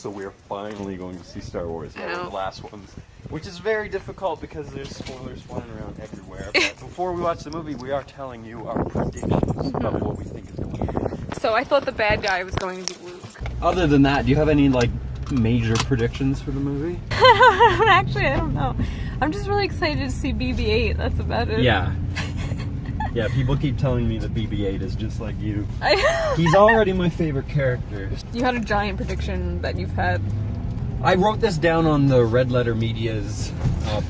so we are finally going to see Star Wars, one of the last ones, which is very difficult because there's spoilers flying around everywhere. But before we watch the movie, we are telling you our predictions of what we think is going to happen. So I thought the bad guy was going to be Luke. Other than that, do you have any like major predictions for the movie? Actually, I don't know. I'm just really excited to see BB-8. That's about it. Yeah. Yeah, people keep telling me that BB-8 is just like you. He's already my favorite character. You had a giant prediction that you've had. I wrote this down on the Red Letter Media's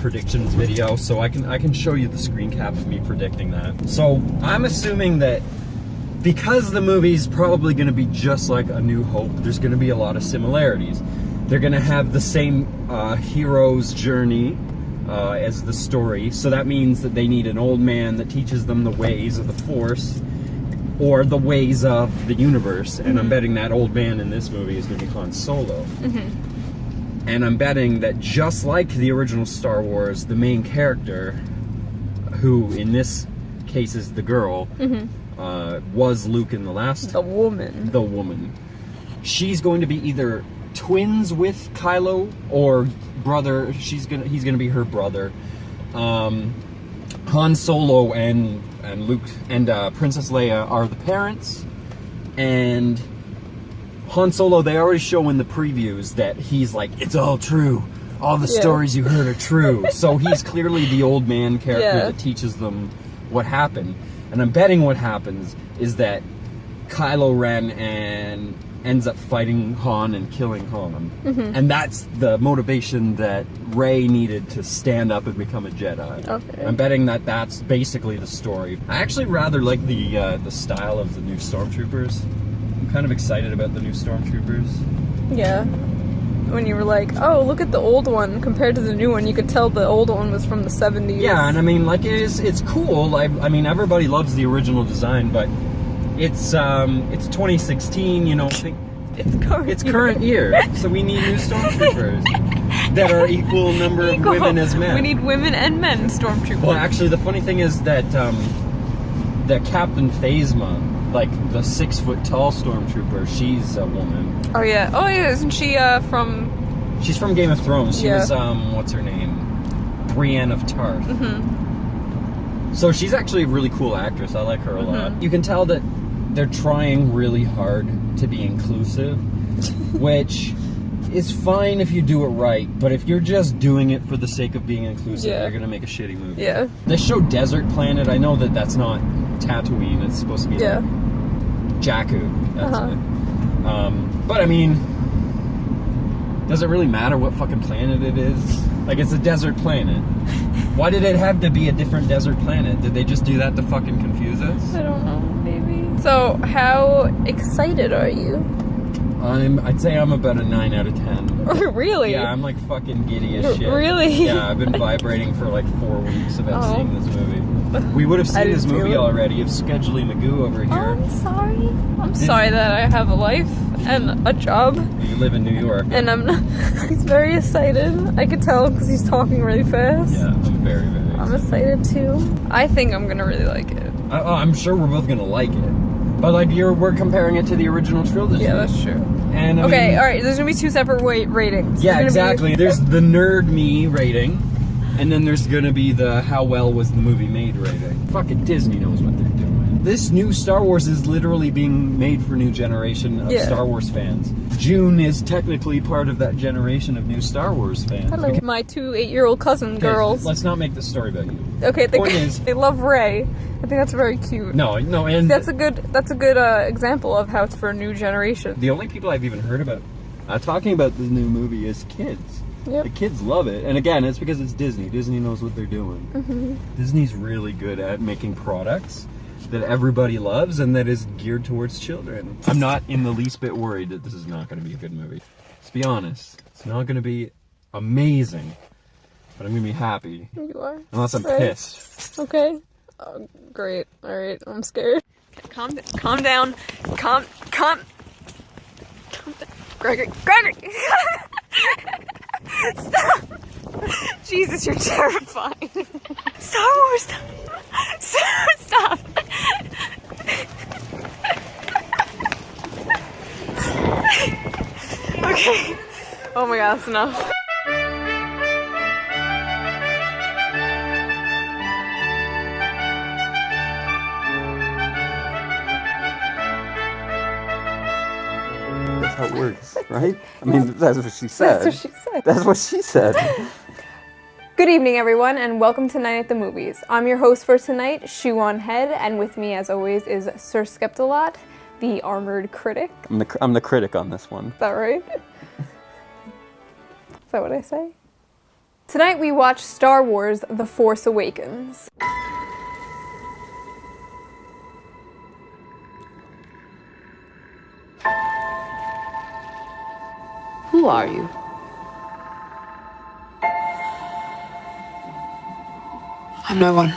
predictions video, so I can show you the screen cap of me predicting that. So I'm assuming that because the movie's probably going to be just like A New Hope, there's going to be a lot of similarities. They're going to have the same hero's journey as the story, so that means that they need an old man that teaches them the ways of the Force or the ways of the universe, and I'm betting that old man in this movie is going to be Han Solo. And I'm betting that just like the original Star Wars, the main character, who in this case is the girl, was Luke in the last... The woman. The woman. She's going to be either twins with Kylo or brother. He's gonna be her brother. Han Solo and Luke and Princess Leia are the parents, and Han Solo, they already show in the previews that he's like, it's all true, all the stories you heard are true. So he's clearly the old man character that teaches them what happened. And I'm betting what happens is that Kylo Ren ends up fighting Han and killing Han. And that's the motivation that Rey needed to stand up and become a Jedi. Okay. I'm betting that that's basically the story. I actually rather like the style of the new Stormtroopers. I'm kind of excited about the new Stormtroopers. Yeah. When you were like, oh, look at the old one compared to the new one, you could tell the old one was from the 70s. Yeah, and I mean, like, it's cool. I mean, everybody loves the original design, but it's 2016, you know. It's current year, so we need new Stormtroopers that are equal number of women as men. We need women and men Stormtroopers. Well, actually, the funny thing is that that Captain Phasma, like the 6 foot tall Stormtrooper, she's a woman. Oh yeah, isn't she from? She's from Game of Thrones. She was what's her name? Brienne of Tarth. So she's actually a really cool actress. I like her a lot. You can tell that they're trying really hard to be inclusive, which is fine if you do it right, but if you're just doing it for the sake of being inclusive, you're gonna make a shitty movie. Yeah. They show Desert Planet. I know that that's not Tatooine. It's supposed to be like Jakku. That's it. But I mean, does it really matter what fucking planet it is? Like, it's a desert planet. Why did it have to be a different desert planet? Did they just do that to fucking confuse us? I don't know, maybe. So, how excited are you? I'd say I'm about a 9 out of 10. Really? Yeah, I'm like fucking giddy as shit. Really? Yeah, I've been vibrating for like 4 weeks about seeing this movie. We would have seen this movie already if Scheduley Magoo over here. Oh, I'm sorry. I'm sorry that I have a life and a job. You live in New York. And I'm not, he's very excited. I could tell because he's talking really fast. Yeah, I'm very, very excited. I'm excited too. I think I'm gonna really like it. I'm sure we're both gonna like it. But like, we're comparing it to the original trilogy. Yeah, that's true. And I okay, mean, alright, there's gonna be 2 separate ratings. Yeah, exactly. There's the nerd me rating, and then there's gonna be the how well was the movie made rating. Fucking Disney knows what they're doing. This new Star Wars is literally being made for a new generation of Star Wars fans. June is technically part of that generation of new Star Wars fans. Hello, my 2 8-year-old cousin girls. Let's not make the story about you. Okay, they love Rey. I think that's very cute. No, and that's a good example of how it's for a new generation. The only people I've even heard about talking about the new movie is kids. Yep. The kids love it, and again, it's because it's Disney. Disney knows what they're doing. Disney's really good at making products that everybody loves and that is geared towards children. I'm not in the least bit worried that this is not going to be a good movie. Let's be honest. It's not going to be amazing, but I'm going to be happy. You are. Unless I'm pissed. Okay. Oh, great. Alright, I'm scared. Calm down. Calm down. Gregory. Stop. Jesus, you're terrifying. Star Wars. Stop. Okay. Oh my god, that's enough. That's how it works, right? I mean, that's what she said. That's what she said. That's what she said. Good evening, everyone, and welcome to Night at the Movies. I'm your host for tonight, Shoe on Head, and with me, as always, is Sir Skeptalot, the armored critic. I'm the critic on this one. Is that right? Is that what I say? Tonight we watch Star Wars: The Force Awakens. Who are you? I'm no one.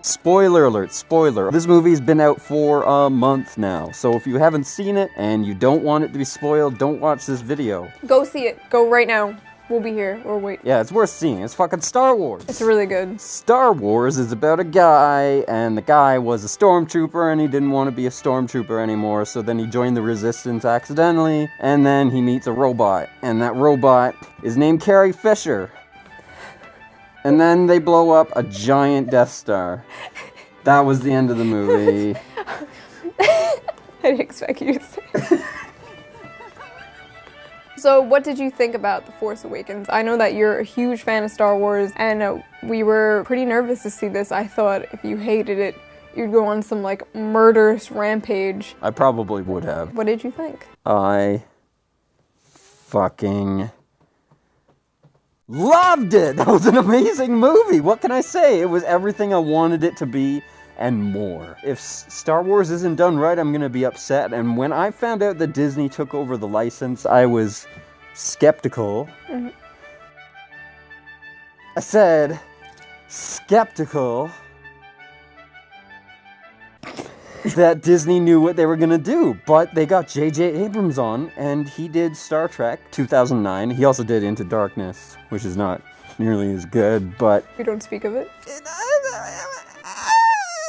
Spoiler alert, spoiler. This movie's been out for a month now, so if you haven't seen it and you don't want it to be spoiled, don't watch this video. Go see it. Go right now. We'll be here, or wait. Yeah, it's worth seeing. It's fucking Star Wars. It's really good. Star Wars is about a guy, and the guy was a stormtrooper, and he didn't want to be a stormtrooper anymore, so then he joined the Resistance accidentally, and then he meets a robot, and that robot is named Carrie Fisher. And then they blow up a giant Death Star. That was the end of the movie. I didn't expect you to say. So what did you think about The Force Awakens? I know that you're a huge fan of Star Wars, and we were pretty nervous to see this. I thought if you hated it, you'd go on some, like, murderous rampage. I probably would have. What did you think? I fucking loved it! That was an amazing movie! What can I say? It was everything I wanted it to be and more. If Star Wars isn't done right, I'm gonna be upset. And when I found out that Disney took over the license, I was skeptical. Mm-hmm. I said, skeptical that Disney knew what they were gonna do. But they got J.J. Abrams on, and he did Star Trek 2009. He also did Into Darkness, which is not nearly as good, but... We don't speak of it?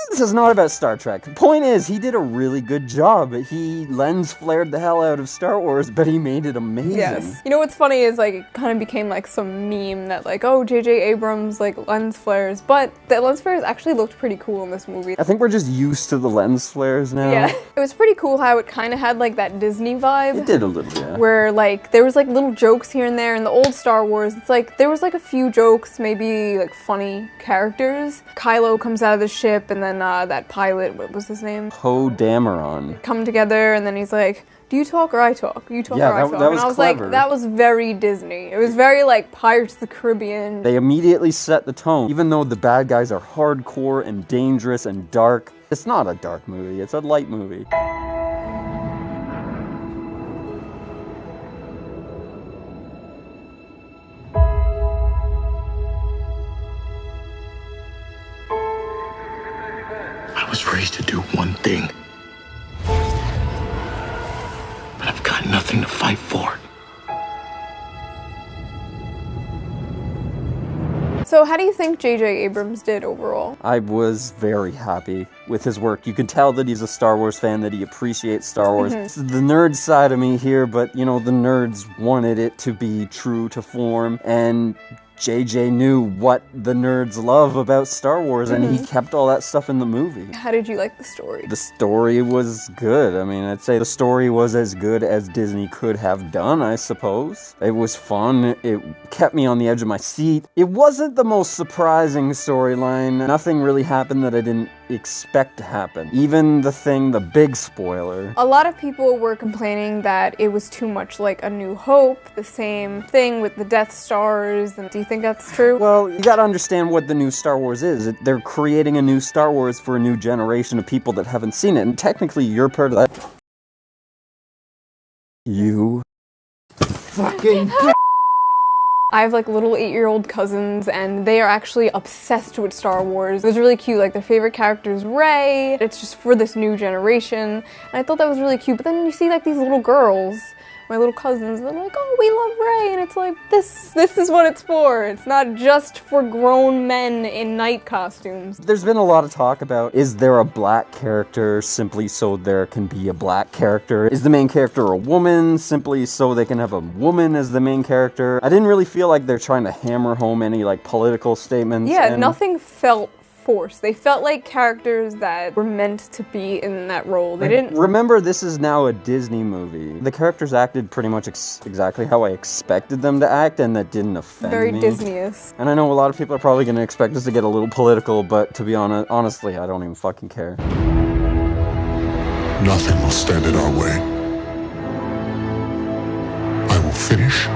This is not about Star Trek. The point is, he did a really good job. He lens flared the hell out of Star Wars, but he made it amazing. Yes. You know what's funny is, like, it kind of became like some meme that, like, oh, J.J. Abrams, like, lens flares. But the lens flares actually looked pretty cool in this movie. I think we're just used to the lens flares now. Yeah. It was pretty cool how it kind of had, like, that Disney vibe. It did a little, yeah. Where, like, there was, like, little jokes here and there. In the old Star Wars, it's like, there was, like, a few jokes, maybe, like, funny characters. Kylo comes out of the ship, and then that pilot, what was his name? Poe Dameron. Come together, and then he's like, do you talk or I talk? You talk or I talk? That was and I was clever. like, that was very Disney. It was very like Pirates of the Caribbean. They immediately set the tone. Even though the bad guys are hardcore and dangerous and dark, it's not a dark movie, it's a light movie. I was raised to do one thing. But I've got nothing to fight for. So how do you think J.J. Abrams did overall? I was very happy with his work. You could tell that he's a Star Wars fan, that he appreciates Star Wars. This is the nerd side of me here, but, you know, the nerds wanted it to be true to form, and JJ knew what the nerds love about Star Wars, and he kept all that stuff in the movie. How did you like the story? The story was good. I mean, I'd say the story was as good as Disney could have done, I suppose. It was fun. It kept me on the edge of my seat. It wasn't the most surprising storyline. Nothing really happened that I didn't expect to happen. Even the big spoiler. A lot of people were complaining that it was too much like A New Hope, the same thing with the Death Stars, and do you think that's true? Well, you gotta understand what the new Star Wars is. They're creating a new Star Wars for a new generation of people that haven't seen it, and technically you're part of that. You fucking I have like little 8-year-old cousins, and they are actually obsessed with Star Wars. It was really cute. Like their favorite character is Rey. It's just for this new generation. And I thought that was really cute. But then you see like these little girls my little cousins, they're like, oh, we love Rey, and it's like, this is what it's for. It's not just for grown men in night costumes. There's been a lot of talk about, is there a black character simply so there can be a black character? Is the main character a woman simply so they can have a woman as the main character? I didn't really feel like they're trying to hammer home any like political statements. Yeah, nothing felt forced. They felt like characters that were meant to be in that role. They didn't... Remember, this is now a Disney movie. The characters acted pretty much exactly how I expected them to act, and that didn't offend Very me. Disney-esque. And I know a lot of people are probably going to expect us to get a little political, but to be honest, honestly, I don't even fucking care. Nothing will stand in our way. I will finish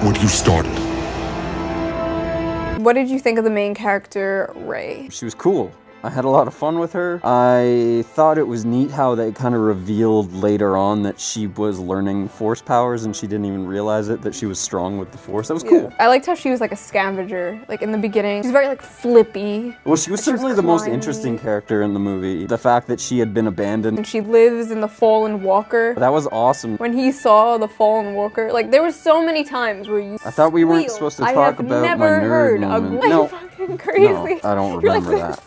what you started. What did you think of the main character, Rey? She was cool. I had a lot of fun with her. I thought it was neat how they kind of revealed later on that she was learning Force powers and she didn't even realize it, that she was strong with the Force. That was cool. I liked how she was like a scavenger, like in the beginning. She's very like flippy. Well, she was certainly the most interesting character in the movie. The fact that she had been abandoned. And she lives in the Fallen Walker. That was awesome. When he saw the Fallen Walker, like there were so many times where you I thought we weren't supposed to talk about my nerd moment. No, fucking crazy. No, I don't remember that.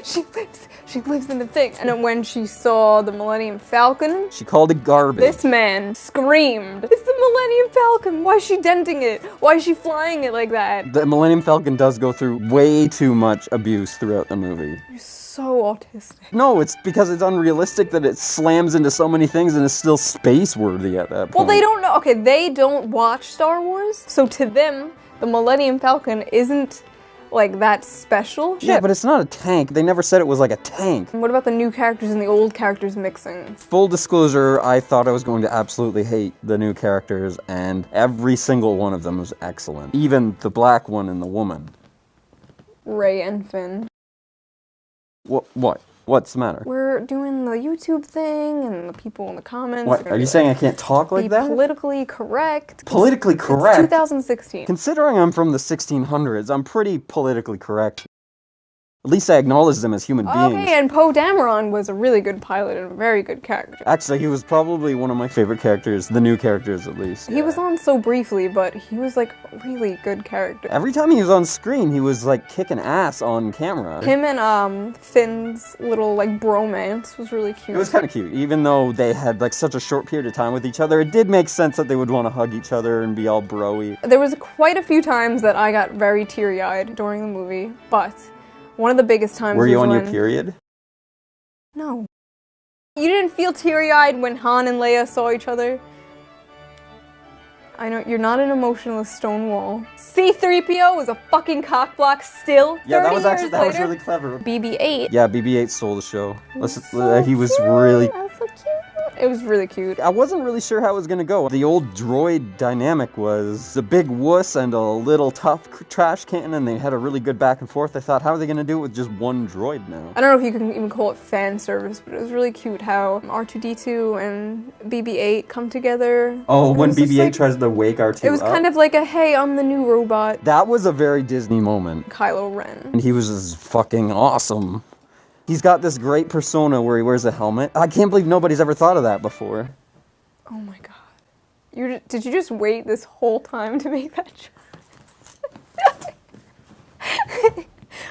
She lives in the thing. And then when she saw the Millennium Falcon, she called it garbage. This man screamed, "It's the Millennium Falcon! Why is she denting it? Why is she flying it like that?" The Millennium Falcon does go through way too much abuse throughout the movie. You're so autistic. No, it's because it's unrealistic that it slams into so many things and is still space-worthy at that point. Well, they don't know. Okay, they don't watch Star Wars, so to them, the Millennium Falcon isn't like that special. Yeah, but it's not a tank. They never said it was like a tank. And what about the new characters and the old characters mixing? Full disclosure, I thought I was going to absolutely hate the new characters, and every single one of them was excellent. Even the black one and the woman. Rey and Finn. What? What's the matter? We're doing the YouTube thing, and the people in the comments. What? Are you saying I can't talk like that? Politically correct. Politically correct? It's 2016. Considering I'm from the 1600s, I'm pretty politically correct. At least I acknowledge them as human beings. Okay, and Poe Dameron was a really good pilot and a very good character. Actually, he was probably one of my favorite characters, the new characters at least. He was on so briefly, but he was like a really good character. Every time he was on screen, he was like kicking ass on camera. Him and Finn's little like bromance was really cute. It was kind of cute. Even though they had like such a short period of time with each other, it did make sense that they would want to hug each other and be all bro-y. There was quite a few times that I got very teary-eyed during the movie, but one of the biggest times Were you was on when... your period? No. You didn't feel teary-eyed when Han and Leia saw each other? I know, you're not an emotionless Stonewall. C-3PO was a fucking cockblock still. Yeah, that was really clever. BB-8. Yeah, BB-8 stole the show. He was cute. really... That was so cute. It was really cute. I wasn't really sure how it was gonna go. The old droid dynamic was a big wuss and a little tough trash can, and they had a really good back and forth. I thought, how are they gonna do it with just one droid now? I don't know if you can even call it fan service, but it was really cute how R2-D2 and BB-8 come together. Oh, when BB-8 tries to wake R2 up? It was kind of like a, hey, I'm the new robot. That was a very Disney moment. Kylo Ren. And he was just fucking awesome. He's got this great persona where he wears a helmet. I can't believe nobody's ever thought of that before. Oh my god. Did you just wait this whole time to make that choice?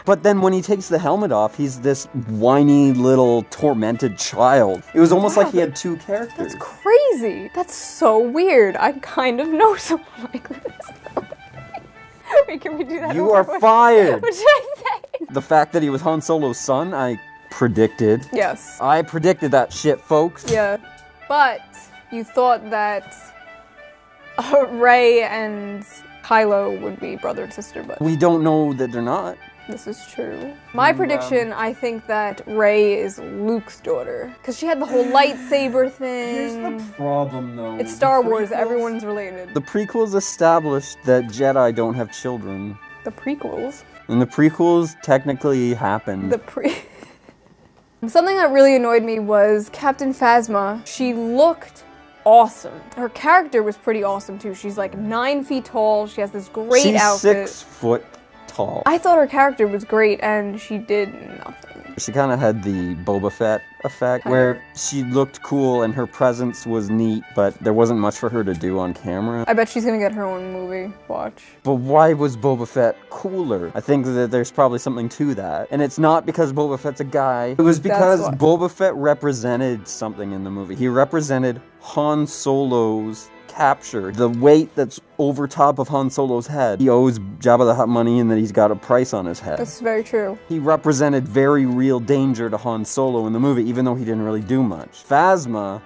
But then when he takes the helmet off, he's this whiny little tormented child. It was almost like he had two characters. That's crazy. That's so weird. I kind of know someone like this. Wait, can we do that? You are fired. What should I say? The fact that he was Han Solo's son, I predicted. Yes. I predicted that shit, folks. Yeah. But you thought that Rey and Kylo would be brother and sister, but we don't know that they're not. This is true. My prediction, I think that Rey is Luke's daughter. Because she had the whole lightsaber thing. Here's the problem, though. It's Star Wars, everyone's related. The prequels established that Jedi don't have children. The prequels? And the prequels technically happened. Something that really annoyed me was Captain Phasma. She looked awesome. Her character was pretty awesome, too. She's like 9 feet tall. She has this great outfit. She's 6 foot tall. I thought her character was great, and she did nothing. She kind of had the Boba Fett effect, where she looked cool and her presence was neat, but there wasn't much for her to do on camera. I bet she's gonna get her own movie. Watch. But why was Boba Fett cooler? I think that there's probably something to that. And it's not because Boba Fett's a guy. It was because Boba Fett represented something in the movie. He represented Han Solo's capture, the weight that's over top of Han Solo's head. He owes Jabba the Hutt money and that he's got a price on his head. That's very true. He represented very real danger to Han Solo in the movie, even though he didn't really do much. Phasma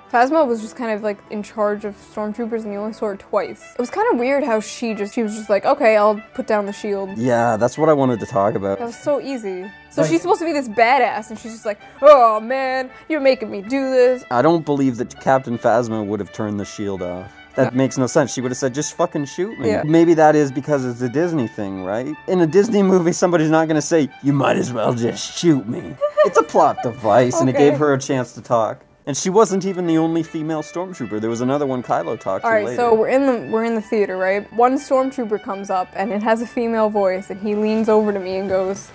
was just kind of like in charge of stormtroopers and you only saw her twice. It was kind of weird how she was just like, okay, I'll put down the shield. Yeah, that's what I wanted to talk about. That was so easy. So she's supposed to be this badass and she's just like, oh man, you're making me do this. I don't believe that Captain Phasma would have turned the shield off. That makes no sense. She would have said, just fucking shoot me. Yeah. Maybe that is because it's a Disney thing, right? In a Disney movie, somebody's not going to say, you might as well just shoot me. It's a plot device, and it gave her a chance to talk. And she wasn't even the only female stormtrooper. There was another one Kylo talked to later. Alright, so we're in the theater, right? One stormtrooper comes up, and it has a female voice, and he leans over to me and goes,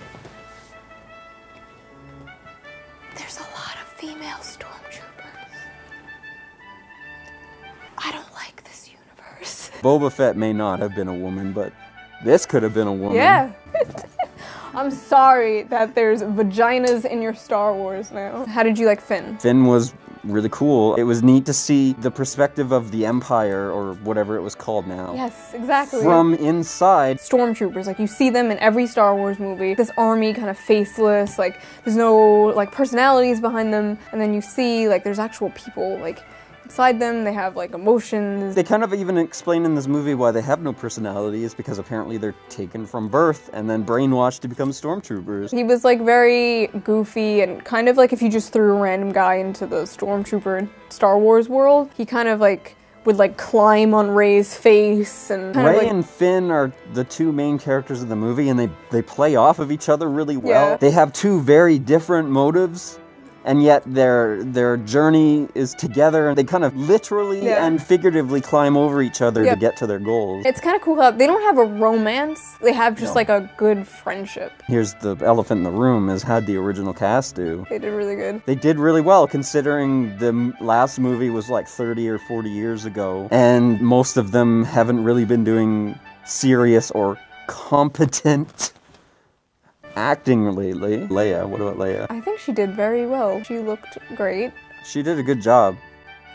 there's a lot of female stormtroopers. I don't like this universe. Boba Fett may not have been a woman, but this could have been a woman. Yeah. I'm sorry that there's vaginas in your Star Wars now. How did you like Finn? Finn was really cool. It was neat to see the perspective of the Empire, or whatever it was called now. Yes, exactly. From inside. Stormtroopers, like you see them in every Star Wars movie. This army kind of faceless, like there's no like personalities behind them, and then you see like there's actual people like inside them, they have like emotions. They kind of even explain in this movie why they have no personality is because apparently they're taken from birth and then brainwashed to become stormtroopers. He was like very goofy and kind of like if you just threw a random guy into the stormtrooper Star Wars world, he kind of like would like climb on Rey's face and kind of Rey like, and Finn are the two main characters of the movie and they play off of each other really well. Yeah. They have two very different motives. And yet their journey is together, and they kind of literally and figuratively climb over each other to get to their goals. It's kind of cool how they don't have a romance, they have just like a good friendship. Here's the elephant in the room, is how'd the original cast do? They did really good. They did really well, considering the last movie was like 30 or 40 years ago, and most of them haven't really been doing serious or competent acting lately. Leia, what about Leia? I think she did very well. She looked great. She did a good job.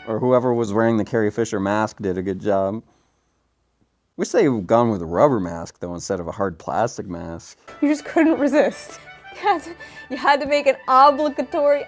Or whoever was wearing the Carrie Fisher mask did a good job. Wish they had gone with a rubber mask, though, instead of a hard plastic mask. You just couldn't resist. You had to make an obligatory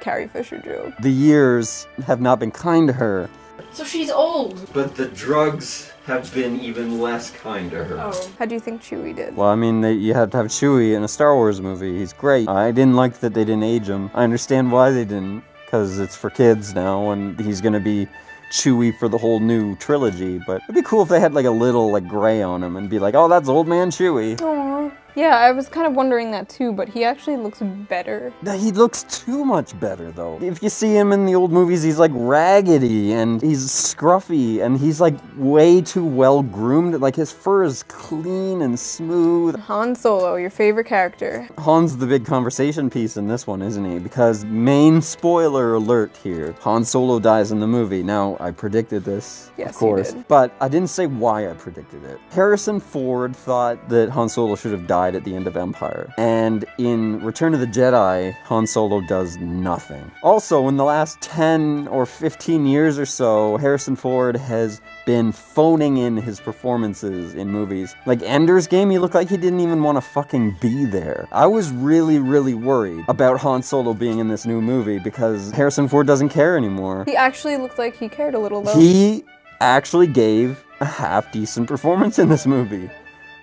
Carrie Fisher joke. The years have not been kind to her. So she's old. But the drugs have been even less kind to her. Oh. How do you think Chewie did? Well, I mean, you had to have Chewie in a Star Wars movie. He's great. I didn't like that they didn't age him. I understand why they didn't, because it's for kids now, and he's gonna be Chewie for the whole new trilogy. But it'd be cool if they had like a little like gray on him and be like, oh, that's old man Chewie. Aww. Yeah, I was kind of wondering that too, but he actually looks better. He looks too much better, though. If you see him in the old movies, he's like raggedy, and he's scruffy, and he's like way too well groomed. Like his fur is clean and smooth. Han Solo, your favorite character. Han's the big conversation piece in this one, isn't he? Because main spoiler alert here, Han Solo dies in the movie. Now, I predicted this, Yes, of course, you did. but I didn't say why I predicted it. Harrison Ford thought that Han Solo should have died at the end of Empire. And in Return of the Jedi, Han Solo does nothing. Also, in the last 10 or 15 years or so, Harrison Ford has been phoning in his performances in movies. Like Ender's Game, he looked like he didn't even want to fucking be there. I was really, really worried about Han Solo being in this new movie because Harrison Ford doesn't care anymore. He actually looked like he cared a little, though. He actually gave a half-decent performance in this movie.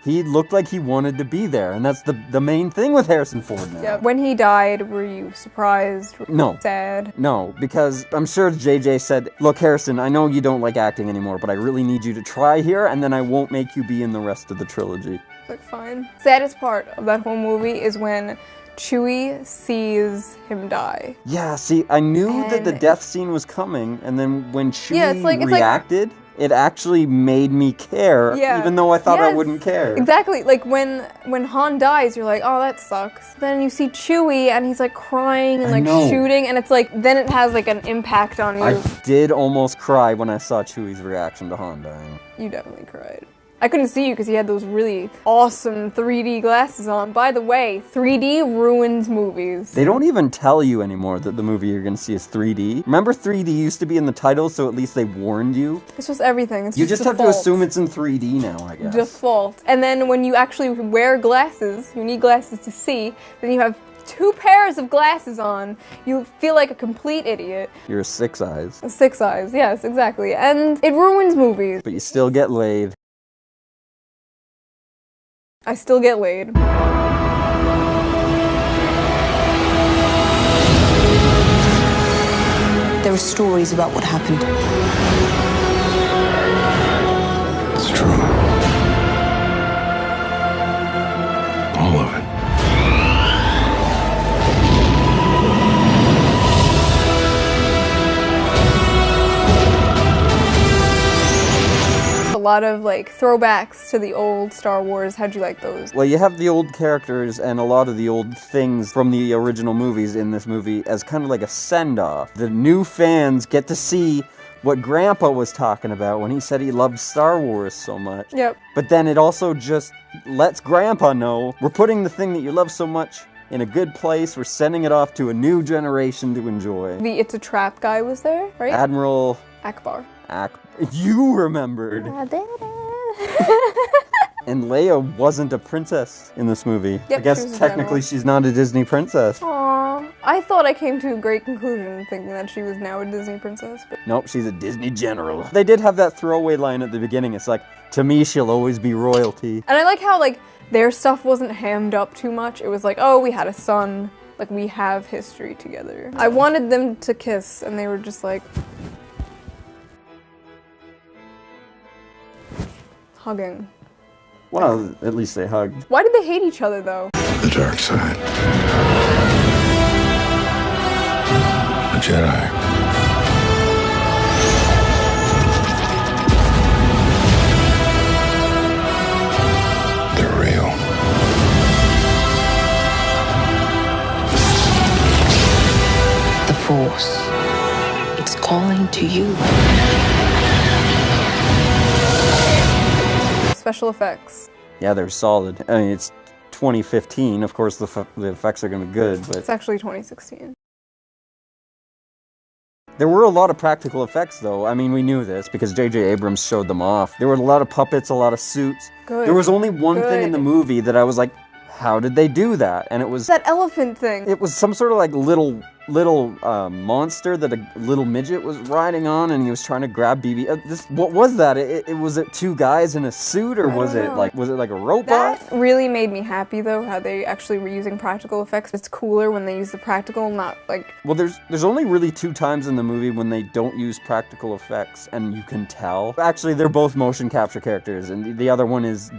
He looked like he wanted to be there, and that's the main thing with Harrison Ford now. Yeah. When he died, were you surprised? No. Sad? No, because I'm sure JJ said, look, Harrison, I know you don't like acting anymore, but I really need you to try here, and then I won't make you be in the rest of the trilogy. Like, fine. Saddest part of that whole movie is when Chewie sees him die. Yeah, see, I knew that the death scene was coming, and then when Chewie reacted, it actually made me care, Yeah. even though I thought I Yes. wouldn't care. Exactly, like when Han dies, you're like, oh, that sucks. Then you see Chewie, and he's like crying and I like know. shooting, and it's like, then it has like an impact on you. I did almost cry when I saw Chewie's reaction to Han dying. You definitely cried. I couldn't see you because he had those really awesome 3D glasses on. By the way, 3D ruins movies. They don't even tell you anymore that the movie you're gonna see is 3D. Remember 3D used to be in the title, so at least they warned you? It's just everything. It's You just have to default. assume it's in 3D now, I guess. Default. And then when you actually wear glasses, you need glasses to see, then you have 2 pairs of glasses on. You feel like a complete idiot. You're a 6 eyes. 6 eyes, yes, exactly. And it ruins movies. But you still get laid. I still get laid. There are stories about what happened. It's true. All of it. A lot of like throwbacks to the old Star Wars. How'd you like those? Well, you have the old characters and a lot of the old things from the original movies in this movie as kind of like a send-off. The new fans get to see what Grandpa was talking about when he said he loved Star Wars so much. Yep. But then it also just lets Grandpa know, we're putting the thing that you love so much in a good place, we're sending it off to a new generation to enjoy. The It's a Trap guy was there, right? Admiral Akbar. You remembered. And Leia wasn't a princess in this movie. Yep, I guess she was a technically general. she's not a Disney princess. Aww. I thought I came to a great conclusion thinking that she was now a Disney princess, but Nope, she's a Disney general. They did have that throwaway line at the beginning. It's like, to me, she'll always be royalty. and I like how like their stuff wasn't hammed up too much. It was like, oh, we had a son, like we have history together. I wanted them to kiss, and they were just like hugging. Well, at least they hugged. Why did they hate each other though? The dark side. The Jedi. They're real. The Force. It's calling to you. Special effects. Yeah, they're solid. I mean, it's 2015. Of course, the effects are going to be good, but It's actually 2016. there were a lot of practical effects, though. I mean, we knew this because J.J. Abrams showed them off. There were a lot of puppets, a lot of suits. Good. There was only one thing in the Good. movie that I was like, how did they do that? And it was That elephant thing. it was some sort of like little monster that a little midget was riding on, and he was trying to grab BB. What was that? Was it 2 guys in a suit, or was don't it know. like a robot? That really made me happy though, how they actually were using practical effects. It's cooler when they use the practical, not like Well, there's only really 2 times in the movie when they don't use practical effects, and you can tell. Actually, they're both motion capture characters, and the other one is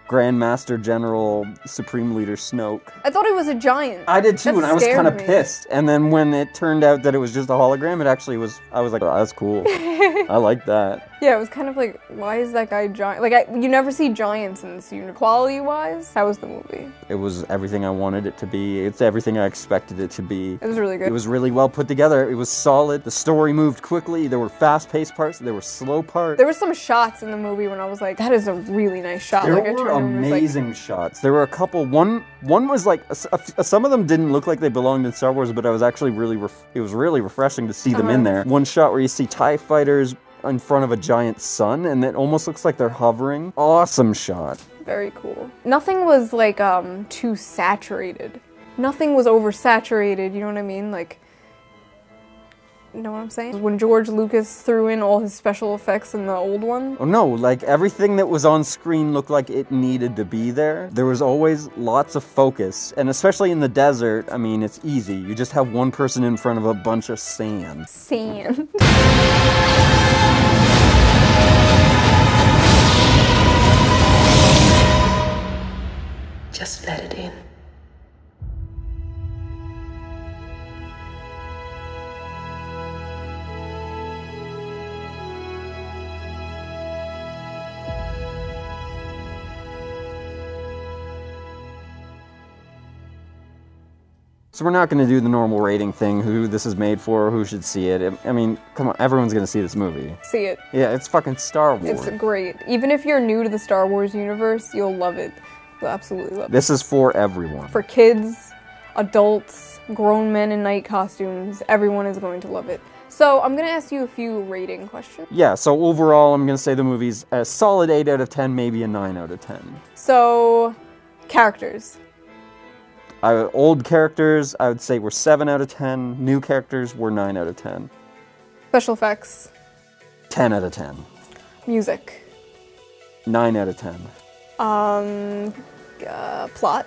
Grandmaster General Supreme Leader Snoke. I thought it was a giant. I did too, That and I was scared kind of me. pissed. And then when it turned out that it was just a hologram, it actually was. I was like, oh, that's cool. I like that. Yeah, it was kind of like, why is that guy giant? Like, you never see giants in this universe. Quality-wise, how was the movie? It was everything I wanted it to be. It's everything I expected it to be. It was really good. It was really well put together. It was solid. The story moved quickly. There were fast-paced parts. There were slow parts. There were some shots in the movie when I was like, that is a really nice shot. There like, I were turned and was like, amazing shots. There were a couple. One was like some of them didn't look like they belonged in Star Wars, but I was actually it was really refreshing to see them in there. One shot where you see TIE fighters in front of a giant sun, and it almost looks like they're hovering. Awesome shot. very cool. Nothing was like too saturated. Nothing was oversaturated, you know what I mean? Like, you know what I'm saying? When George Lucas threw in all his special effects in the old one. Oh no, like everything that was on screen looked like it needed to be there. There was always lots of focus, and especially in the desert, I mean, it's easy. You just have one person in front of a bunch of sand. Sand. Just let it in. So we're not going to do the normal rating thing, who this is made for, who should see it. I mean, come on, everyone's going to see this movie. See it. Yeah, it's fucking Star Wars. It's great. Even if you're new to the Star Wars universe, you'll love it. You'll absolutely love it. This is for everyone. For kids, adults, grown men in night costumes, everyone is going to love it. So I'm going to ask you a few rating questions. Yeah, so overall, I'm going to say the movie's a solid 8 out of 10, maybe a 9 out of 10. So, characters. Old characters, I would say were 7 out of 10. New characters were 9 out of 10. Special effects. 10 out of 10. Music. 9 out of 10. Plot.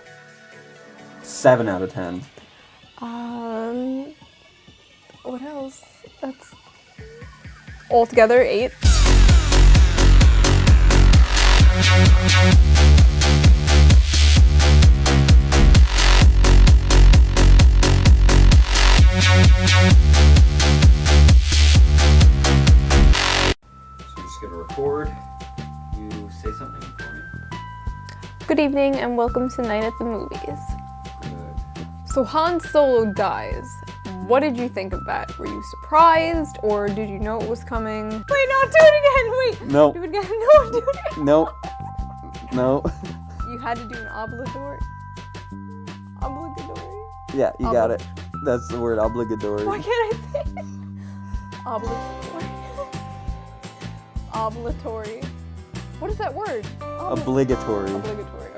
7 out of 10. What else? That's altogether 8. So I'm just gonna record. You say something for me. Good evening and welcome to Night at the Movies. Good. So Han Solo dies. What did you think of that? Were you surprised or did you know it was coming? Wait, no, do it again, wait! No. Do it again, no, do it again. No. No. You had to do an obligatory. Obligatory? Yeah, you got it. That's the word, obligatory. Why can't I say it? Obligatory. Obligatory. What is that word? Obligatory. Obligatory.